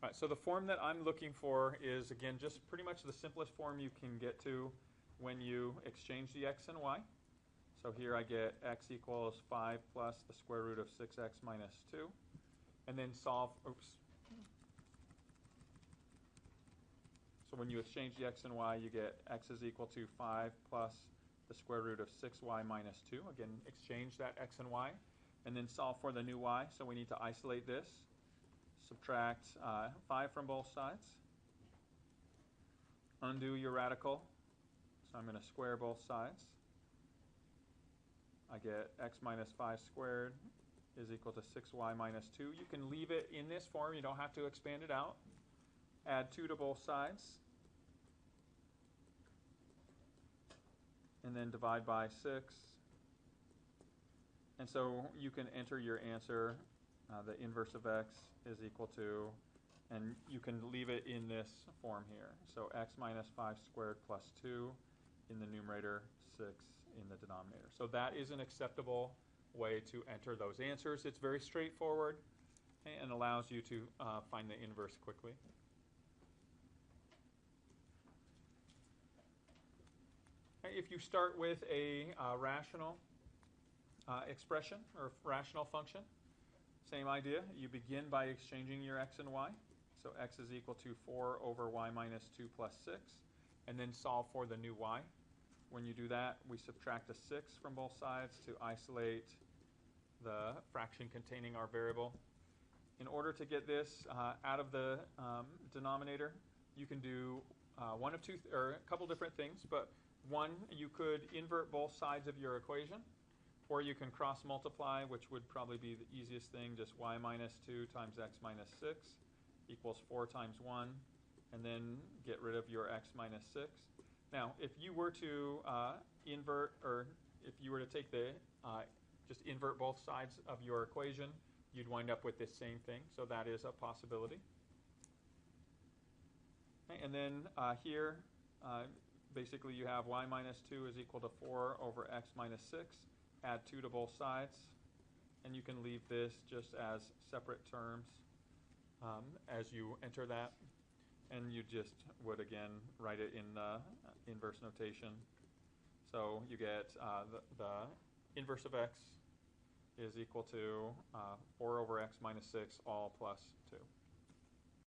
All right, so the form that I'm looking for is, again, just pretty much the simplest form you can get to when you exchange the x and y. So here I get x equals 5 plus the square root of 6x minus 2. And then solve, So when you exchange the x and y, you get x is equal to 5 plus the square root of 6y minus 2. Again, exchange that x and y. And then solve for the new y. So we need to isolate this. Subtract 5 from both sides. Undo your radical. So I'm going to square both sides. I get x minus 5 squared is equal to 6y minus 2. You can leave it in this form. You don't have to expand it out. Add 2 to both sides. And then divide by 6. And so you can enter your answer. The inverse of x is equal to, and you can leave it in this form here. So x minus 5 squared plus 2 in the numerator, 6 in the denominator. So that is an acceptable way to enter those answers. It's very straightforward and allows you to find the inverse quickly. If you start with a rational expression or rational function, same idea. You begin by exchanging your x and y. So x is equal to 4 over y minus 2 plus 6, and then solve for the new y. When you do that, we subtract a 6 from both sides to isolate the fraction containing our variable. In order to get this out of the denominator, you can do one of two, or a couple different things, but one, you could invert both sides of your equation, or you can cross multiply, which would probably be the easiest thing, just y minus 2 times x minus 6 equals 4 times 1, and then get rid of your x minus 6. Now, if you were to invert, or if you were to take the, just invert both sides of your equation, you'd wind up with this same thing, so that is a possibility. Okay, and then here, basically you have y minus 2 is equal to 4 over x minus 6. Add 2 to both sides, and you can leave this just as separate terms as you enter that. And you just would, again, write it in the inverse notation. So you get the inverse of x is equal to 4 over x minus 6 all plus 2.